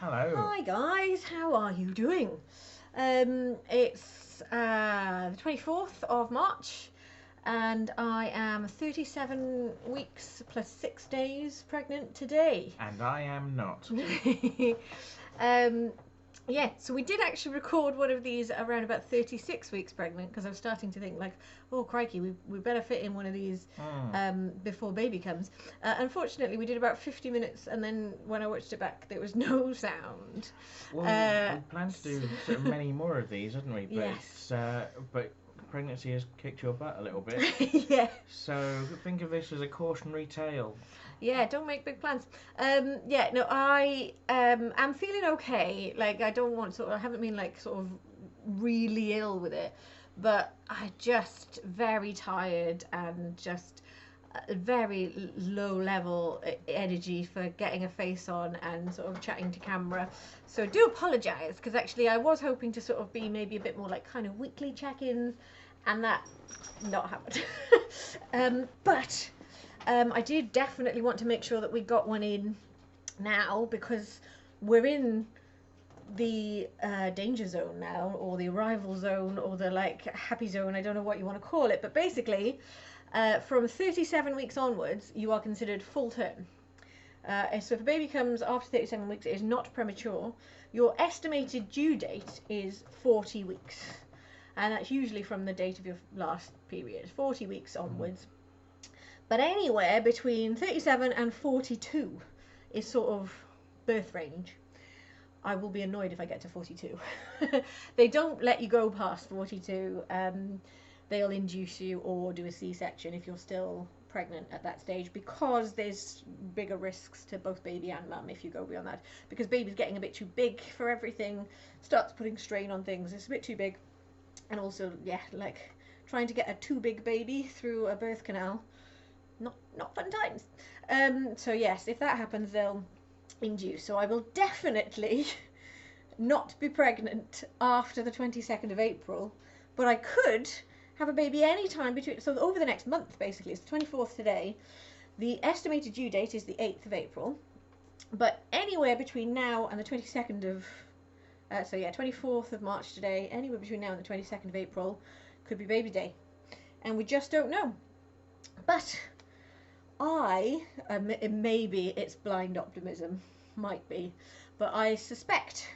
Hello. Hi guys, how are you doing? It's the 24th of March and I am 37 weeks plus 6 days pregnant today. And I am not. um, yeah, so we did actually record one of these around about 36 weeks pregnant because I was starting to think like, oh crikey, we better fit in one of these before baby comes. Unfortunately, we did about 50 minutes and then when I watched it back, there was no sound. Well, we planned to do sort of many more of these, hadn't we? But Yes. but pregnancy has kicked your butt a little bit. Yeah. So think of this as a cautionary tale. Yeah, don't make big plans. Yeah, no, I am feeling okay. Like I don't want I haven't been like sort of really ill with it, but I just very tired and just very low level energy for getting a face on and sort of chatting to camera. So do apologise because actually I was hoping to sort of be maybe a bit more like kind of weekly check-ins, and that not happened. But I did definitely want to make sure that we got one in now because we're in the danger zone now, or the arrival zone, or the like happy zone. I don't know what you want to call it, but basically, from 37 weeks onwards, you are considered full term. So if a baby comes after 37 weeks, it is not premature. Your estimated due date is 40 weeks, and that's usually from the date of your last period, 40 weeks onwards. But anywhere between 37 and 42 is sort of birth range. I will be annoyed if I get to 42. They don't let you go past 42. They'll induce you or do a C-section if you're still pregnant at that stage, because there's bigger risks to both baby and mum if you go beyond that, because baby's getting a bit too big for everything, starts putting strain on things, it's a bit too big. And also, yeah, like trying to get a too big baby through a birth canal, not fun times. So yes, if that happens, they'll induce. So I will definitely not be pregnant after the 22nd of April, but I could have a baby any time between. So over the next month, basically, it's the 24th today. The estimated due date is the 8th of April, but anywhere between now and the 22nd of 24th of March today, anywhere between now and the 22nd of April could be baby day, and we just don't know. But maybe it's blind optimism, might be, but I suspect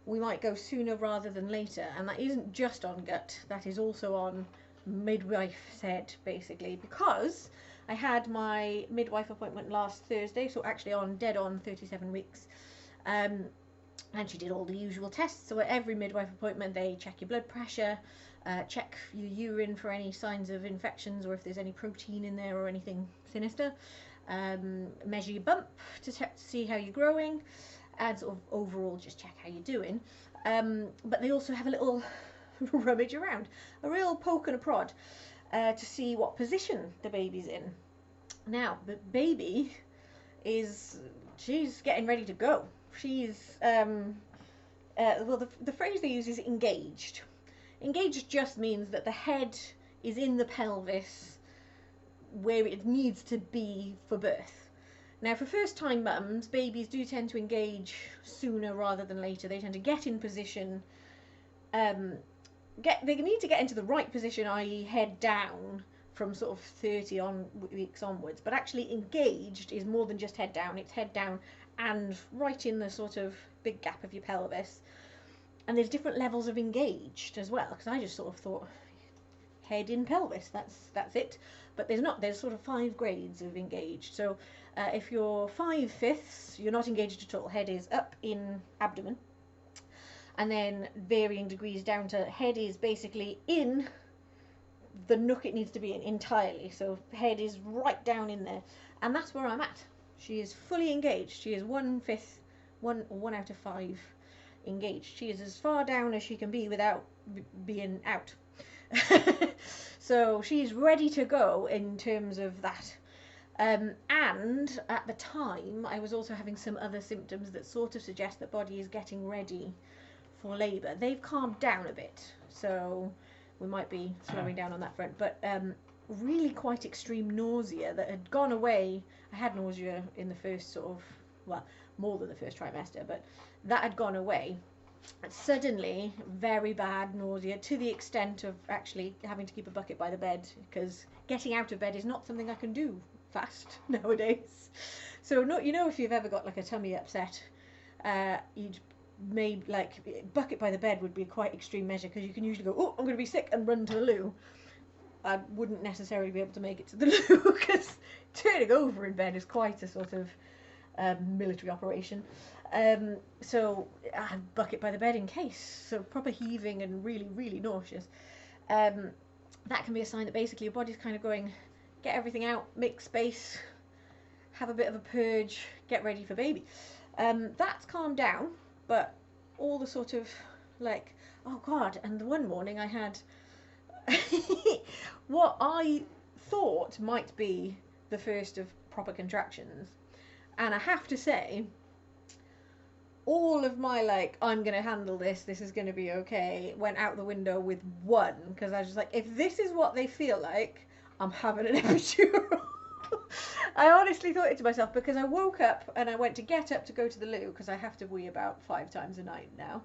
we might go sooner rather than later, and that isn't just on gut, that is also on midwife said, basically, because I had my midwife appointment last Thursday, so actually on dead on 37 weeks, and she did all the usual tests. So at every midwife appointment they check your blood pressure, check your urine for any signs of infections or if there's any protein in there or anything sinister, measure your bump to see how you're growing, and sort of overall just check how you're doing. But they also have a little rummage around, a real poke and a prod, to see what position the baby's in. Now the baby she's getting ready to go. She's the phrase they use is engaged. Engaged just means that the head is in the pelvis where it needs to be for birth. Now, for first-time mums, babies do tend to engage sooner rather than later. They tend to get in position. They need to get into the right position, i.e., head down, from sort of 30 weeks onwards. But actually, engaged is more than just head down. It's head down and right in the sort of big gap of your pelvis. And there's different levels of engaged as well, because I just sort of thought head in pelvis, that's it. But there's not. There's sort of 5 grades of engaged. So if you're 5/5, you're not engaged at all. Head is up in abdomen, and then varying degrees down to head is basically in the nook it needs to be in entirely. So head is right down in there, and that's where I'm at. She is fully engaged. She is 1/5, one out of 5 engaged. She is as far down as she can be without being out. So she's ready to go in terms of that. And at the time, I was also having some other symptoms that sort of suggest that body is getting ready for labour. They've calmed down a bit, so we might be slowing down on that front. But really quite extreme nausea that had gone away. I had nausea in the first sort of, well, more than the first trimester, but that had gone away. Suddenly, very bad nausea, to the extent of actually having to keep a bucket by the bed, because getting out of bed is not something I can do fast nowadays. So if you've ever got like a tummy upset, you'd maybe like bucket by the bed would be a quite extreme measure, because you can usually go, oh, I'm going to be sick, and run to the loo. I wouldn't necessarily be able to make it to the loo, because turning over in bed is quite a sort of military operation. So I bucket by the bed in case. So proper heaving and really, really nauseous. That can be a sign that basically your body's kind of going, get everything out, make space, have a bit of a purge, get ready for baby. That's calmed down, but all the sort of like, oh God, and the one morning I had what I thought might be the first of proper contractions. And I have to say, all of my like, I'm going to handle this is going to be okay, went out the window with one, because I was just like, if this is what they feel like, I'm having an epidural. I honestly thought it to myself, because I woke up and I went to get up to go to the loo, because I have to wee about 5 times a night now.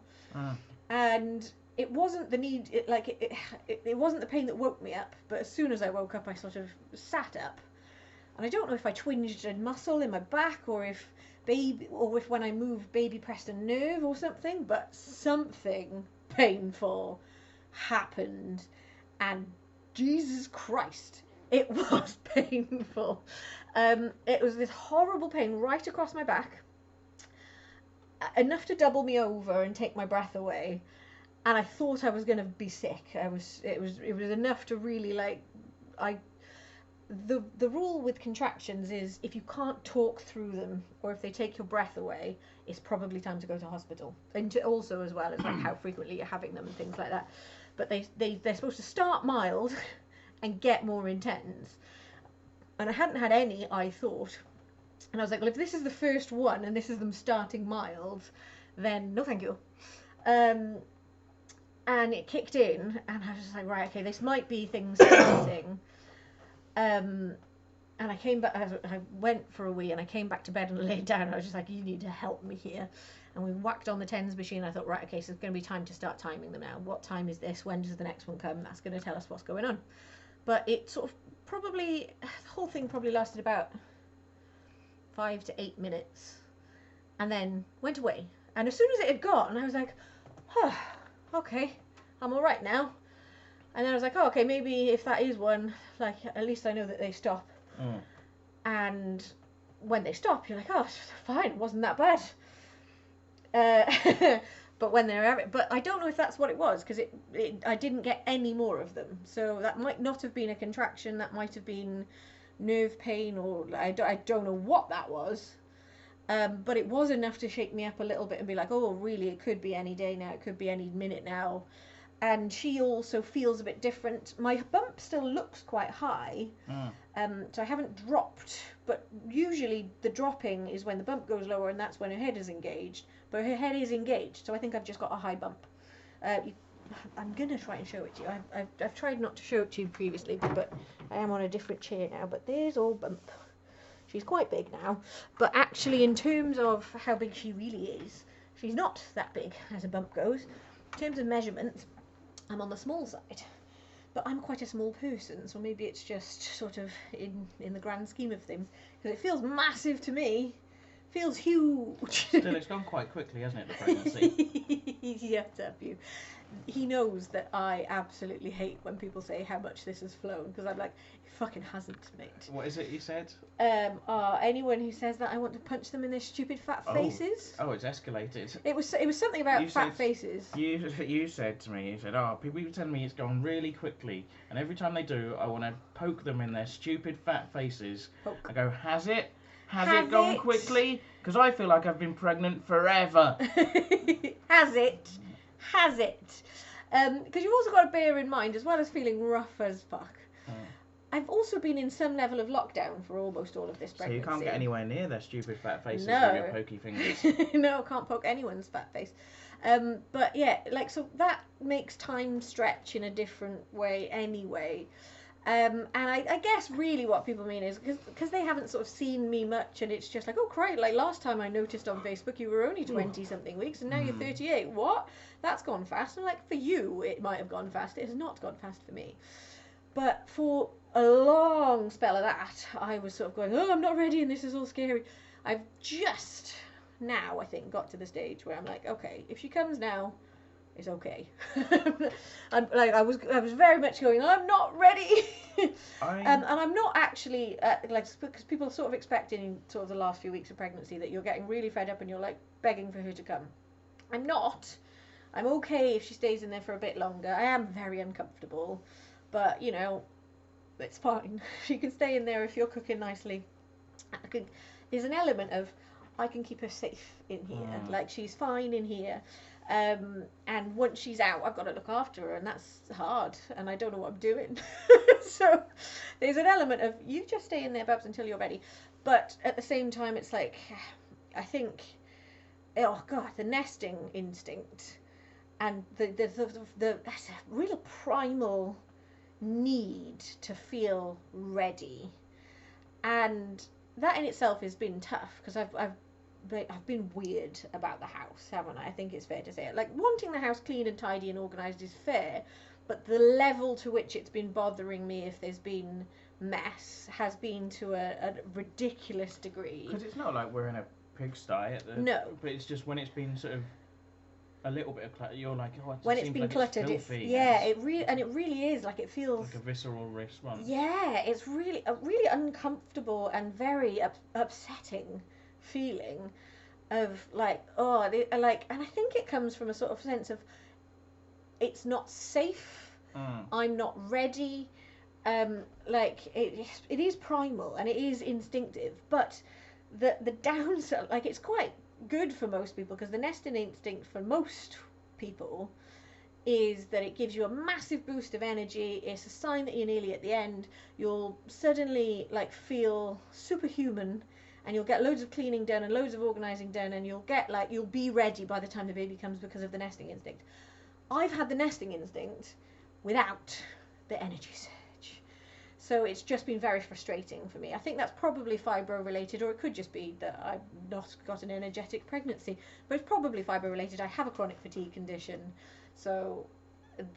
And it wasn't the need, it wasn't the pain that woke me up, but as soon as I woke up, I sort of sat up. And I don't know if I twinged a muscle in my back, or if when I moved, baby pressed a nerve or something, but something painful happened, and Jesus Christ, it was painful. It was this horrible pain right across my back, enough to double me over and take my breath away, and I thought I was going to be sick. It was enough to really The rule with contractions is if you can't talk through them, or if they take your breath away, it's probably time to go to hospital. And also as well as like how frequently you're having them and things like that. But they're supposed to start mild and get more intense. And I hadn't had any, I thought. And I was like, well, if this is the first one and this is them starting mild, then no thank you. And it kicked in, and I was just like, right, okay, this might be things starting. And I came back, I went for a wee, and I came back to bed and laid down, and I was just like, you need to help me here. And we whacked on the tens machine. I thought, right, okay, so it's going to be time to start timing them now. What time is this? When does the next one come? That's going to tell us what's going on. But it sort of the whole thing probably lasted about 5 to 8 minutes, and then went away. And as soon as it had gone, I was like, huh, okay, I'm all right now. And then I was like, oh, okay, maybe if that is one, like, at least I know that they stop. And when they stop, you're like, oh, fine, it wasn't that bad. But when but I don't know if that's what it was, because I didn't get any more of them. So that might not have been a contraction. That might have been nerve pain, or I don't know what that was. But it was enough to shake me up a little bit and be like, oh, really, it could be any day now. It could be any minute now. And she also feels a bit different. My bump still looks quite high, so I haven't dropped. But usually the dropping is when the bump goes lower, and that's when her head is engaged. But her head is engaged, so I think I've just got a high bump. I'm going to try and show it to you. I've tried not to show it to you previously, but I am on a different chair now. But there's old bump. She's quite big now. But actually, in terms of how big she really is, she's not that big as a bump goes. In terms of measurements, I'm on the small side, but I'm quite a small person, so maybe it's just sort of in the grand scheme of things, because it feels massive to me, feels huge. Still, it's gone quite quickly, hasn't it, the pregnancy? Yes, have you. He knows that I absolutely hate when people say how much this has flown, because I'm like, it fucking hasn't, mate. What is it you said? Anyone who says that, I want to punch them in their stupid fat faces. Oh, it's escalated. It was something about fat faces. You said to me, people keep telling me it's gone really quickly, and every time they do, I want to poke them in their stupid fat faces. Poke. I go, has it? Has it gone quickly? Because I feel like I've been pregnant forever. Has it? Has it? Because you've also got to bear in mind, as well as feeling rough as fuck, I've also been in some level of lockdown for almost all of this pregnancy. So you can't get anywhere near their stupid fat faces with your pokey fingers. No, can't poke anyone's fat face. But yeah, so that makes time stretch in a different way anyway. And I guess really what people mean is because they haven't sort of seen me much, and it's just like, oh, great, like last time I noticed on Facebook you were only 20-something weeks and now you're 38. What? That's gone fast. And like, for you, it might have gone fast. It has not gone fast for me. But for a long spell of that, I was sort of going, oh, I'm not ready and this is all scary. I've just now, I think, got to the stage where I'm like, okay, if she comes now, it's okay. I was very much going, I'm not ready. And I'm not actually like, because people are sort of expecting in sort of the last few weeks of pregnancy that you're getting really fed up and you're like begging for her to come. I'm not. I'm okay if she stays in there for a bit longer. I am very uncomfortable, but you know, it's fine. She can stay in there if you're cooking nicely. There's an element of I can keep her safe in here. Like, she's fine in here. And once she's out, I've got to look after her, and that's hard, and I don't know what I'm doing. So there's an element of you just stay in there, Babs, until you're ready. But at the same time, it's like, I think, oh God, the nesting instinct and the real primal need to feel ready, and that in itself has been tough because I've been weird about the house, haven't I? I think it's fair to say it. Like, wanting the house clean and tidy and organised is fair, but the level to which it's been bothering me if there's been mess has been to a ridiculous degree. Because it's not like we're in a pigsty no, but it's just when it's been sort of a little bit of clutter, you're like, oh, when it's been like cluttered, it's filthy. it really is, like, it feels like a visceral response. Yeah, it's really a really uncomfortable and very upsetting feeling of like, oh, like, and I think it comes from a sort of sense of it's not safe. I'm not ready. Like, it is primal and it is instinctive, but the downside, like, it's quite good for most people because the nesting instinct for most people is that it gives you a massive boost of energy. It's a sign that you're nearly at the end. You'll suddenly like feel superhuman, and you'll get loads of cleaning done and loads of organising done, and you'll be ready by the time the baby comes because of the nesting instinct. I've had the nesting instinct without the energy surge. So it's just been very frustrating for me. I think that's probably fibro related, or it could just be that I've not got an energetic pregnancy, but it's probably fibro related. I have a chronic fatigue condition, so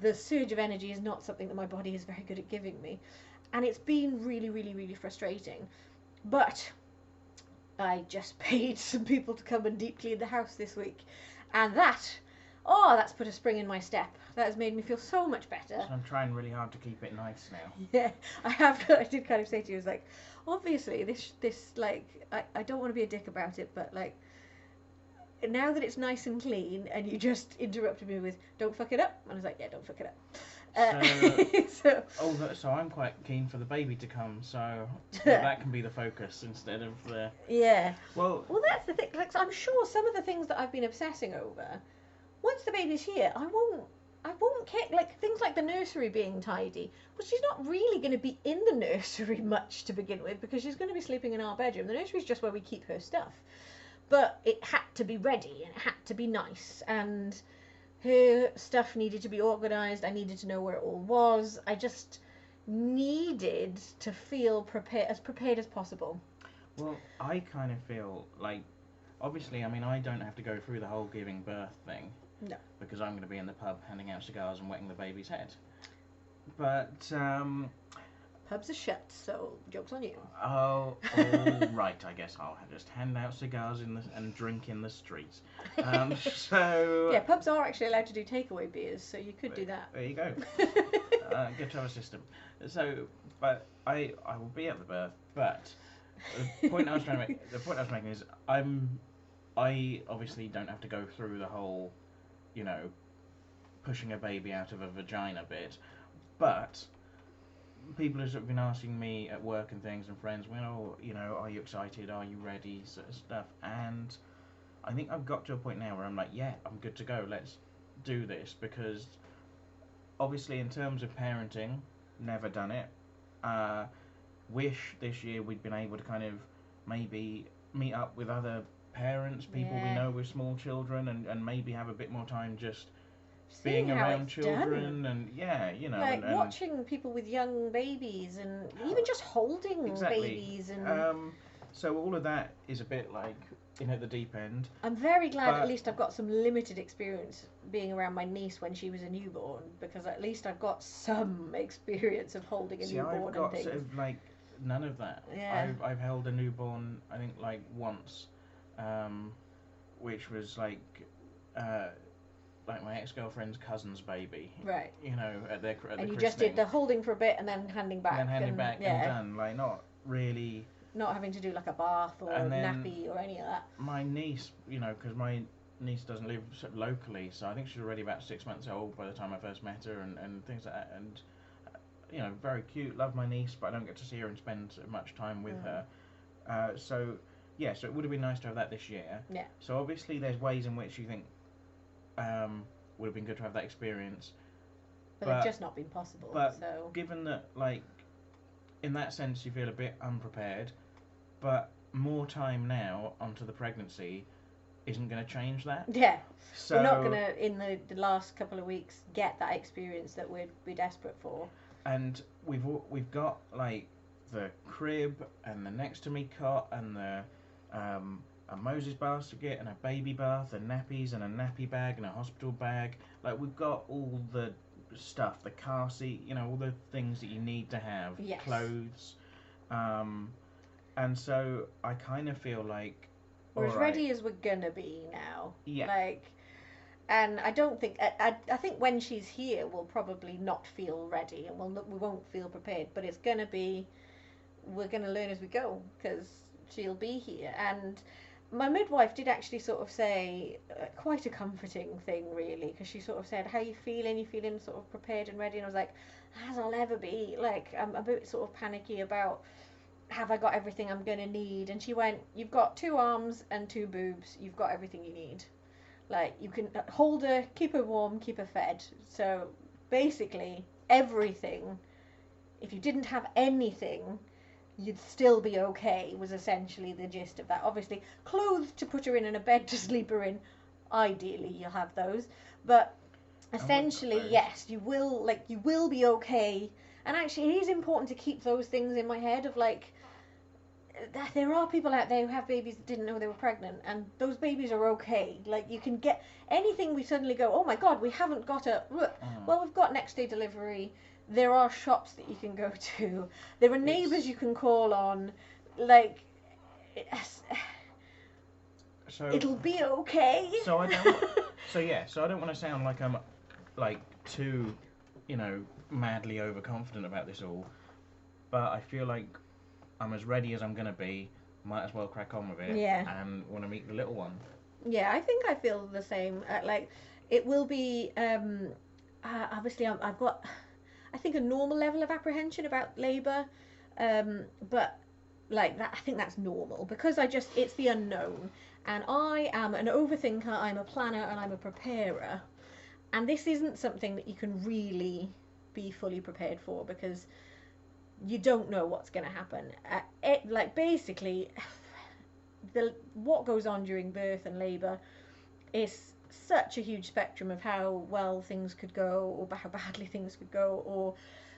the surge of energy is not something that my body is very good at giving me, and it's been really, really, really frustrating. But I just paid some people to come and deep clean the house this week, and that's put a spring in my step. That has made me feel so much better. So I'm trying really hard to keep it nice now. Yeah, I did kind of say to you, I was like, obviously this like, I don't want to be a dick about it, but like, now that it's nice and clean, and you just interrupted me with, don't fuck it up, and I was like, yeah, don't fuck it up. So I'm quite keen for the baby to come, so that can be the focus instead of the... Yeah. Well, that's the thing. Like, I'm sure some of the things that I've been obsessing over, once the baby's here, I won't care. Like, things like the nursery being tidy. Well, she's not really going to be in the nursery much to begin with because she's going to be sleeping in our bedroom. The nursery is just where we keep her stuff. But it had to be ready and it had to be nice, and her stuff needed to be organised. I needed to know where it all was. I just needed to feel prepared as possible. Well, I kind of feel like, obviously, I mean, I don't have to go through the whole giving birth thing. No. Because I'm going to be in the pub handing out cigars and wetting the baby's head. But, pubs are shut, so joke's on you. Oh, right, I guess I'll just hand out cigars and drink in the streets. So... Yeah, pubs are actually allowed to do takeaway beers, so you could do that. There you go. Good to have a system. So, but I will be at the birth, but the point I was making is I obviously don't have to go through the whole, you know, pushing a baby out of a vagina bit, but people have sort of been asking me at work and things, and friends, well, you know, are you excited? Are you ready? Sort of stuff. And I think I've got to a point now where I'm like, yeah, I'm good to go. Let's do this, because obviously in terms of parenting, never done it. Wish this year we'd been able to kind of maybe meet up with other parents, people we know with small children, and maybe have a bit more time just being around children and like and watching people with young babies and even just holding babies and so all of that is a bit like at the deep end. I'm very glad at least I've got some limited experience being around my niece when she was a newborn, because at least I've got some experience of holding a newborn. I've got and sort of like none of that. I've held a newborn I think like once, which was like my ex-girlfriend's cousin's baby. Right. At their and you christening. just did the holding for a bit and then handing back. And then handing back and done. Like not really. Not having to do like a bath or nappy or any of that. My niece, because my niece doesn't live locally, so I think she's already about 6 months old by the time I first met her and things like that. And very cute. Love my niece, but I don't get to see her and spend much time with her. So it would have been nice to have that this year. Yeah. So obviously there's ways in which you think would have been good to have that experience. But they've just not been possible. But so given that, like, in that sense you feel a bit unprepared, but more time now onto the pregnancy isn't going to change that. Yeah. So we're not going to, in the last couple of weeks, get that experience that we're desperate for. And we've got, like, the crib and the next to me cot and the a Moses basket and a baby bath and nappies and a nappy bag and a hospital bag. Like, we've got all the stuff, the car seat, all the things that you need to have. Yes. Clothes. And so I kind of feel like we're as ready as we're gonna be now. Yeah. Like, and I don't think I think when she's here we'll probably not feel ready and we won't feel prepared. But it's gonna be, we're gonna learn as we go because she'll be here. And my midwife did actually sort of say quite a comforting thing, really, because she sort of said, "How you feeling? You feeling sort of prepared and ready?" And I was like, "As I'll ever be." Like, I'm a bit sort of panicky about, have I got everything I'm going to need? And she went, "You've got 2 arms and 2 boobs. You've got everything you need. Like, you can hold her, keep her warm, keep her fed." So basically everything, if you didn't have anything, you'd still be okay, was essentially the gist of that. Obviously, clothes to put her in and a bed to sleep her in, ideally you'll have those. But essentially, yes, you will be okay. And actually, it is important to keep those things in my head of, like, there are people out there who have babies that didn't know they were pregnant, and those babies are okay. Like, you can get anything. We suddenly go, "Oh my God, we haven't got a..." Well, we've got next day delivery. There are shops that you can go to. There are neighbours you can call on. Like, so it'll be okay. So I don't. So I don't want to sound like I'm, like, too, madly overconfident about this all, but I feel like I'm as ready as I'm gonna be. Might as well crack on with it. Yeah. And want to meet the little one. Yeah, I think I feel the same. Like, it will be. Obviously, I've got, I think, a normal level of apprehension about labour, but like that, I think that's normal because it's the unknown, and I am an overthinker. I'm a planner and I'm a preparer, and this isn't something that you can really be fully prepared for because you don't know what's going to happen. Basically, what goes on during birth and labour is such a huge spectrum of how well things could go or how badly things could go or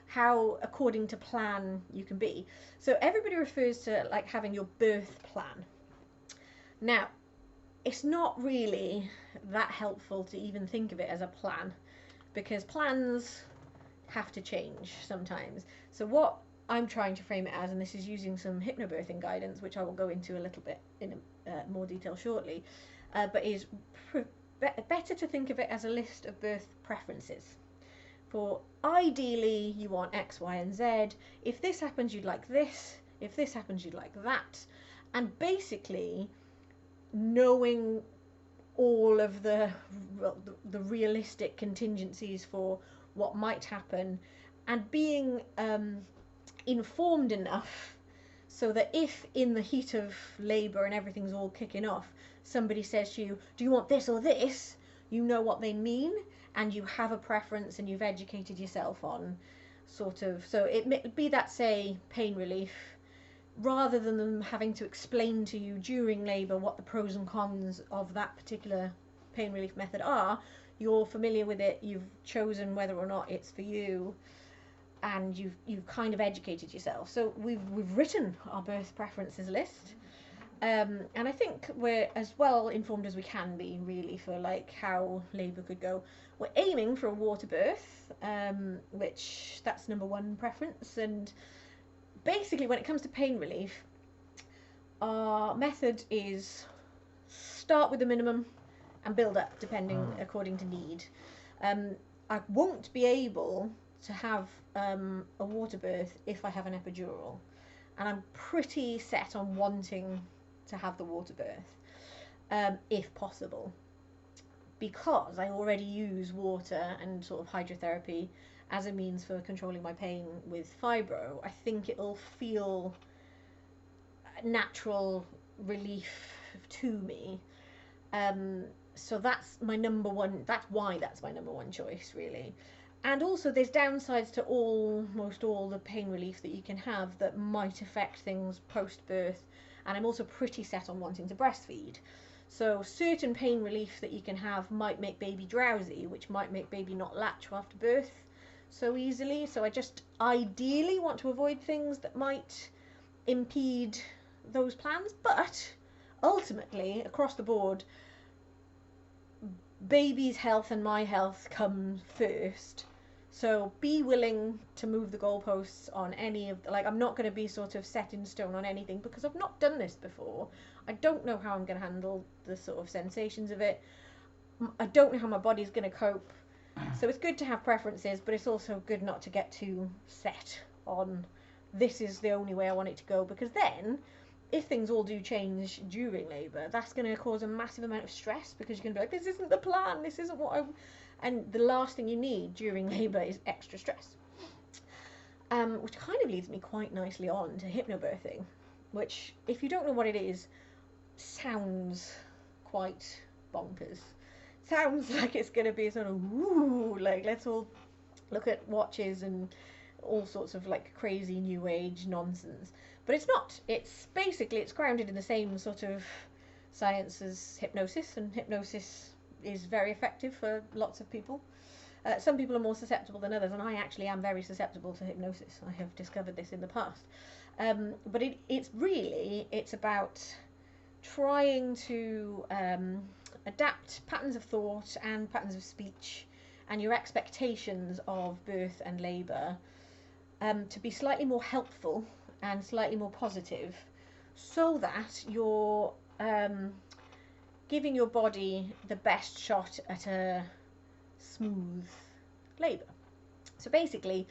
how according to plan you can be. So everybody refers to, like, having your birth plan. Now, it's not really that helpful to even think of it as a plan because plans have to change sometimes. So what I'm trying to frame it as, and this is using some hypnobirthing guidance, which I will go into a little bit in more detail shortly, but is better to think of it as a list of birth preferences. For ideally, you want X, Y, and Z. If this happens, you'd like this. If this happens, you'd like that. And basically, knowing all of the realistic contingencies for what might happen and being informed enough so that if in the heat of labour and everything's all kicking off, somebody says to you, "Do you want this or this?" you know what they mean and you have a preference and you've educated yourself on sort of. So it may be that, say, pain relief, rather than them having to explain to you during labour what the pros and cons of that particular pain relief method are, you're familiar with it, you've chosen whether or not it's for you, and you've kind of educated yourself. So we've written our birth preferences list, and I think we're as well informed as we can be, really, for like how labour could go. We're aiming for a water birth, which that's number one preference. And basically, when it comes to pain relief, our method is start with the minimum and build up depending according to need. I won't be able to have a water birth if I have an epidural, and I'm pretty set on wanting to have the water birth, if possible, because I already use water and sort of hydrotherapy as a means for controlling my pain with fibro. I think it'll feel natural relief to me. So that's my number one, that's why that's my number one choice, really. And also there's downsides to almost all the pain relief that you can have that might affect things post-birth, and I'm also pretty set on wanting to breastfeed. So certain pain relief that you can have might make baby drowsy, which might make baby not latch after birth so easily. So I just ideally want to avoid things that might impede those plans, but ultimately, across the board, baby's health and my health come first. So be willing to move the goalposts on any of, like, I'm not going to be sort of set in stone on anything because I've not done this before. I don't know how I'm going to handle the sort of sensations of it. I don't know how my body's going to cope. So it's good to have preferences, but it's also good not to get too set on this is the only way I want it to go, because then if things all do change during labour, that's going to cause a massive amount of stress, because you're going to be like, this isn't the plan, this isn't what I... And the last thing you need during labour is extra stress. Which kind of leads me quite nicely on to hypnobirthing, which, if you don't know what it is, sounds quite bonkers. Sounds like it's going to be sort of, woo, like, let's all look at watches and all sorts of, like, crazy new age nonsense. But it's not. It's basically, it's grounded in the same sort of science as hypnosis, and hypnosis is very effective for lots of people. Some people are more susceptible than others, and I actually am very susceptible to hypnosis. I have discovered this in the past. But it's about trying to adapt patterns of thought and patterns of speech and your expectations of birth and labour to be slightly more helpful and slightly more positive, so that you're giving your body the best shot at a smooth labour. So basically,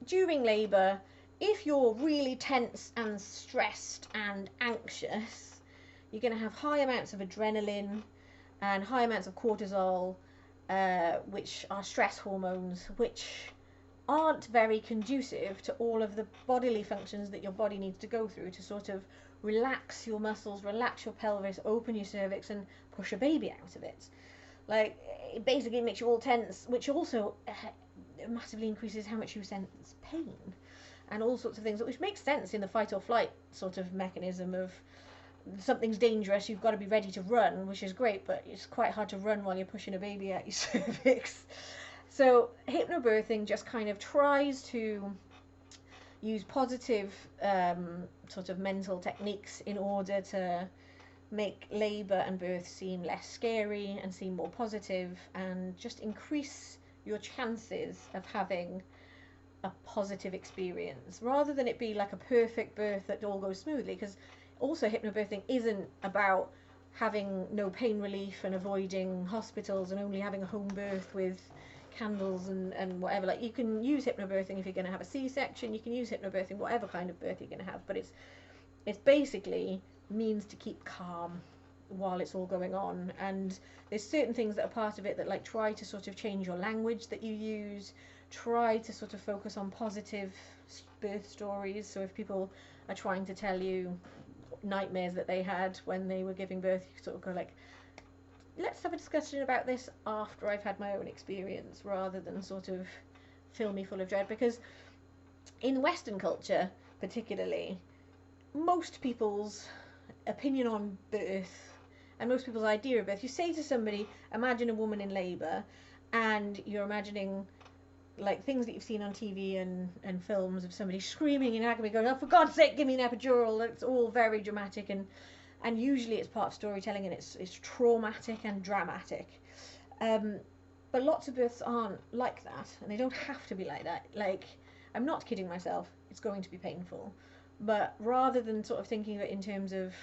during labour, if you're really tense and stressed and anxious, you're going to have high amounts of adrenaline and high amounts of cortisol, which are stress hormones, which aren't very conducive to all of the bodily functions that your body needs to go through to sort of relax your muscles, relax your pelvis, open your cervix, and push a baby out of it. Like, it basically makes you all tense, which also massively increases how much you sense pain and all sorts of things, which makes sense in the fight or flight sort of mechanism of something's dangerous, you've got to be ready to run, which is great, but it's quite hard to run while you're pushing a baby out your cervix. So hypnobirthing just kind of tries to use positive sort of mental techniques in order to make labour and birth seem less scary and seem more positive, and just increase your chances of having a positive experience, rather than it be like a perfect birth that all goes smoothly. Because also hypnobirthing isn't about having no pain relief and avoiding hospitals and only having a home birth with candles and whatever. Like, you can use hypnobirthing if you're going to have a C-section, you can use hypnobirthing whatever kind of birth you're going to have, but it's basically means to keep calm while it's all going on. And there's certain things that are part of it that, like, try to sort of change your language that you use, try to sort of focus on positive birth stories. So if people are trying to tell you nightmares that they had when they were giving birth, you sort of go like, let's have a discussion about this after I've had my own experience, rather than sort of fill me full of dread. Because in Western culture particularly, most people's opinion on birth and most people's idea of birth. You say to somebody, imagine a woman in labour, and you're imagining like things that you've seen on TV and films of somebody screaming in agony, going, "Oh, for God's sake, give me an epidural!" It's all very dramatic, and usually it's part of storytelling, and it's traumatic and dramatic. But lots of births aren't like that, and they don't have to be like that. Like, I'm not kidding myself. It's going to be painful, but rather than sort of thinking of it in terms of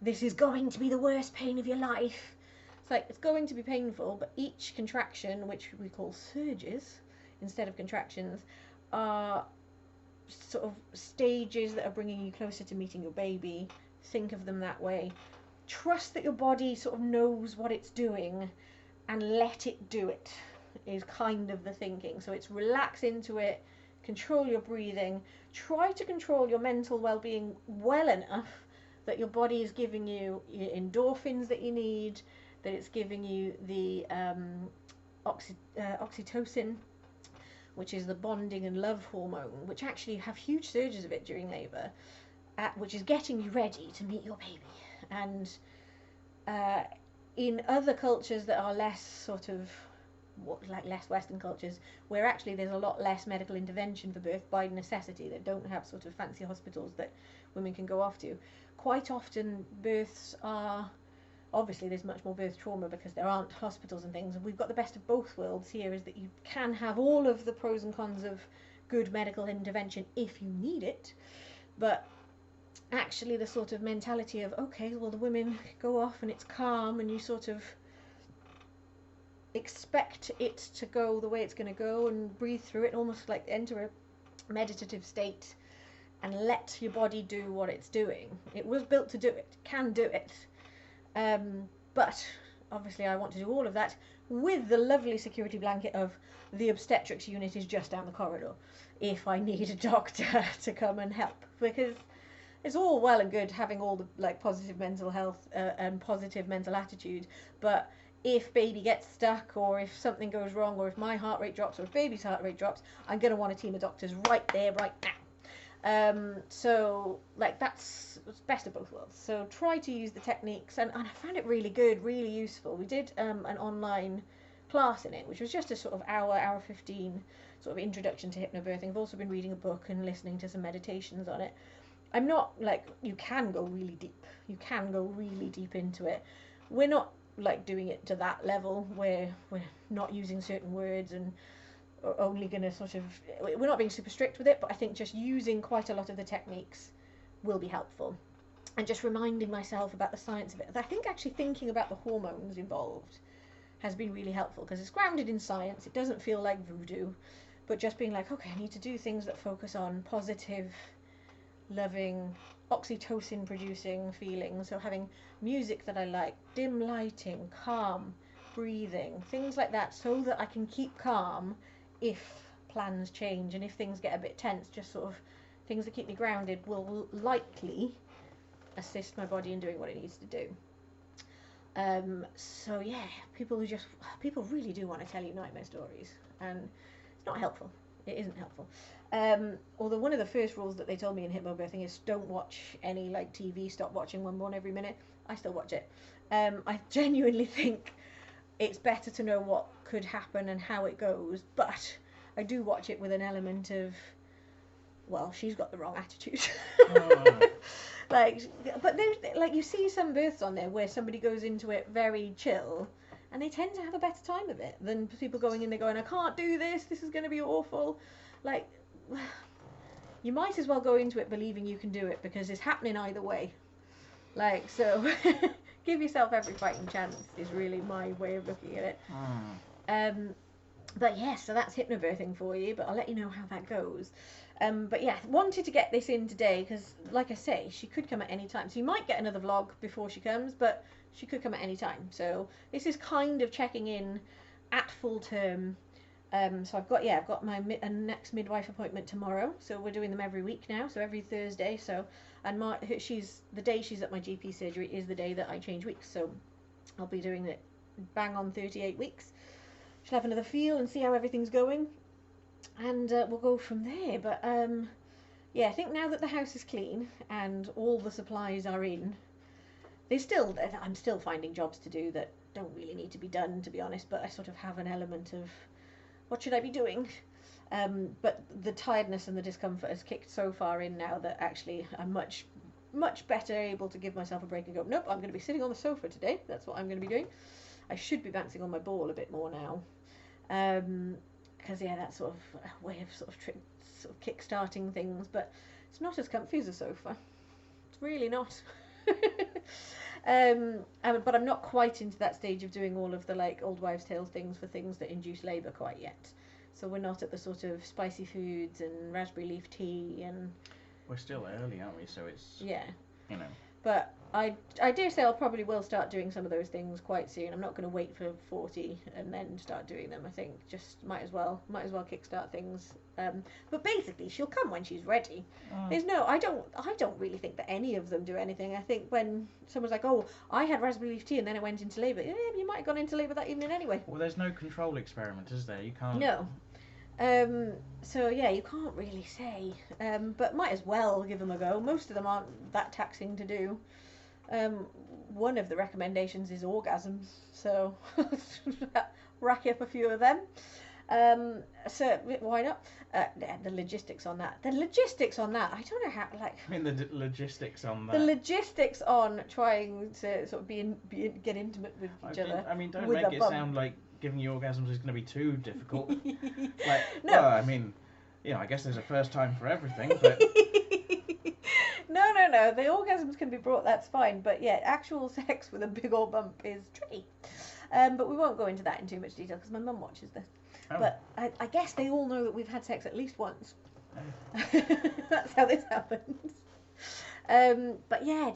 this is going to be the worst pain of your life, it's like it's going to be painful, but each contraction, which we call surges instead of contractions, are sort of stages that are bringing you closer to meeting your baby. Think of them that way. Trust that your body sort of knows what it's doing and let it do it is kind of the thinking. So it's relax into it, control your breathing, try to control your mental well-being well enough that your body is giving you your endorphins that you need, that it's giving you the oxytocin, which is the bonding and love hormone, which actually have huge surges of it during labour, which is getting you ready to meet your baby. And in other cultures that are less sort of, less Western cultures, where actually there's a lot less medical intervention for birth by necessity, that don't have sort of fancy hospitals that women can go off to, quite often births are, obviously there's much more birth trauma because there aren't hospitals and things, and we've got the best of both worlds here, is that you can have all of the pros and cons of good medical intervention if you need it, but actually the sort of mentality of, okay, well the women go off and it's calm and you sort of expect it to go the way it's going to go and breathe through it, almost like enter a meditative state and let your body do what it's doing. It was built to do it, can do it. But obviously I want to do all of that with the lovely security blanket of the obstetrics unit is just down the corridor if I need a doctor to come and help, because it's all well and good having all the like positive mental health and positive mental attitude, but if baby gets stuck, or if something goes wrong, or if my heart rate drops, or if baby's heart rate drops, I'm going to want a team of doctors right there, right now. So like that's best of both worlds. So try to use the techniques, and I found it really good, really useful. We did an online class in it, which was just a sort of hour 15 sort of introduction to hypnobirthing. I've also been reading a book and listening to some meditations on it. I'm not like, you can go really deep. You can go really deep into it. We're not like doing it to that level where we're not using certain words and are only going to sort of, we're not being super strict with it, but I think just using quite a lot of the techniques will be helpful, and just reminding myself about the science of it. I think actually thinking about the hormones involved has been really helpful, because it's grounded in science. It doesn't feel like voodoo, but just being like, okay, I need to do things that focus on positive, loving, oxytocin producing feelings. So having music that I like, dim lighting, calm breathing, things like that, so that I can keep calm if plans change, and if things get a bit tense, just sort of things that keep me grounded will likely assist my body in doing what it needs to do. So yeah, people really do want to tell you nightmare stories, and it's not helpful. It isn't helpful. Although one of the first rules that they told me in hypnobirthing is don't watch any like TV, stop watching one born every minute. I still watch it. I genuinely think it's better to know what could happen and how it goes, but I do watch it with an element of, well, she's got the wrong attitude. Like, but there's like, you see some births on there where somebody goes into it very chill, and they tend to have a better time of it than people going in there going, I can't do this, this is going to be awful. Like, you might as well go into it believing you can do it, because it's happening either way. Like, so give yourself every fighting chance is really my way of looking at it. But yeah, so that's hypnobirthing for you, but I'll let you know how that goes. But yeah, wanted to get this in today because, like I say, she could come at any time. So you might get another vlog before she comes, but she could come at any time. So this is kind of checking in at full term. So I've got my next midwife appointment tomorrow. So we're doing them every week now, so every Thursday. So, and the day she's at my GP surgery is the day that I change weeks. So I'll be doing it bang on 38 weeks. She'll have another feel and see how everything's going, and we'll go from there. But yeah, I think now that the house is clean and all the supplies are in, I'm still finding jobs to do that don't really need to be done, to be honest, but I sort of have an element of what should I be doing? But the tiredness and the discomfort has kicked so far in now that actually I'm much better able to give myself a break and go, nope, I'm going to be sitting on the sofa today. That's what I'm going to be doing. I should be bouncing on my ball a bit more now. Because, yeah, that's sort of a way of sort of kick-starting things. But it's not as comfy as a sofa. It's really not. But I'm not quite into that stage of doing all of the, like, old wives' tales things for things that induce labour quite yet. So we're not at the sort of spicy foods and raspberry leaf tea and... We're still early, aren't we? So it's... Yeah. You know. But I dare say I'll probably will start doing some of those things quite soon. I'm not going to wait for 40 and then start doing them. I think just might as well kickstart things. But basically, she'll come when she's ready. There's no, I don't really think that any of them do anything. I think when someone's like, oh, I had raspberry leaf tea and then it went into labour. Yeah, you might have gone into labour that evening anyway. Well, there's no control experiment, is there? You can't. No. So yeah, you can't really say, but might as well give them a go. Most of them aren't that taxing to do. One of the recommendations is orgasms, so rack up a few of them. So why not? The logistics on that. I don't know how. Like. I mean, the logistics on that. The logistics on trying to sort of get intimate with each other. I mean, don't make it sound like giving you orgasms is going to be too difficult. Like, no. Well, I mean, I guess there's a first time for everything, but... No, the orgasms can be brought, that's fine, but yeah, actual sex with a big old bump is tricky. But we won't go into that in too much detail because my mum watches this. Oh. But I guess they all know that we've had sex at least once. Oh. That's how this happens. But yeah,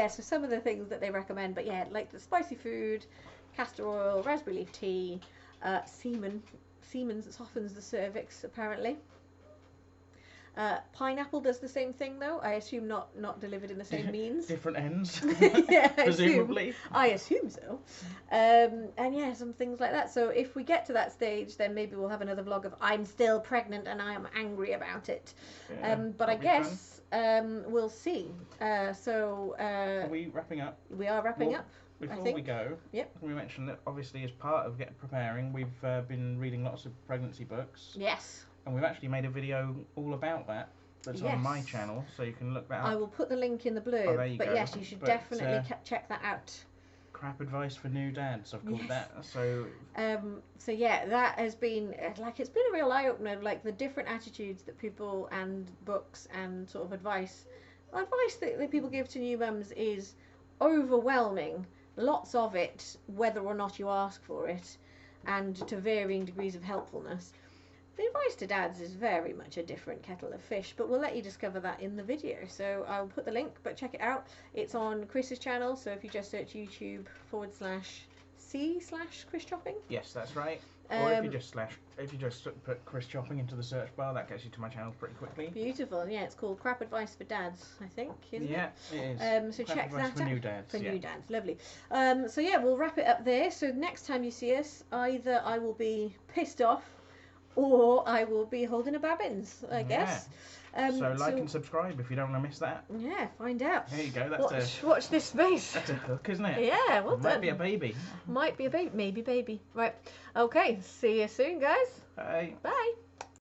so some of the things that they recommend, but yeah, like the spicy food, castor oil, raspberry leaf tea, semen softens the cervix apparently. Pineapple does the same thing though. I assume not delivered in the same means. Different ends. Yeah, presumably. I assume so. And yeah, some things like that. So if we get to that stage, then maybe we'll have another vlog of I'm still pregnant and I am angry about it. Yeah, but I guess we'll see. Are we wrapping up? We are wrapping up. Before we go, we mentioned that obviously as part of preparing, we've been reading lots of pregnancy books. Yes. And we've actually made a video all about that. That's on my channel, so you can look that up. I will put the link in the blurb. Oh, there you go. Yes, you should definitely check that out. Crap advice for new dads, I've called that. So yeah, that has been it's been a real eye opener. Like the different attitudes that people and books and sort of advice that people give to new mums is overwhelming. Lots of it, whether or not you ask for it, and to varying degrees of helpfulness. The advice to dads is very much a different kettle of fish, but we'll let you discover that in the video. So I'll put the link, but check it out. It's on Chris's channel, so if you just search YouTube/C/Chris Chopping. Yes, that's right. Or if you just put Chris Chopping into the search bar, that gets you to my channel pretty quickly. Beautiful. Yeah, it's called Crap Advice for Dads, I think, isn't it? Yeah, it is. So Crap check advice that for out. new dads. For new dads, lovely. So yeah, we'll wrap it up there. So next time you see us, either I will be pissed off or I will be holding a babbins, I guess. So like and subscribe if you don't want to miss that. Yeah, find out. There you go. Watch this space. That's a hook, isn't it? Yeah, well done. Might be a baby. Might be a baby. Maybe baby. Right. Okay. See you soon, guys. Bye. Bye.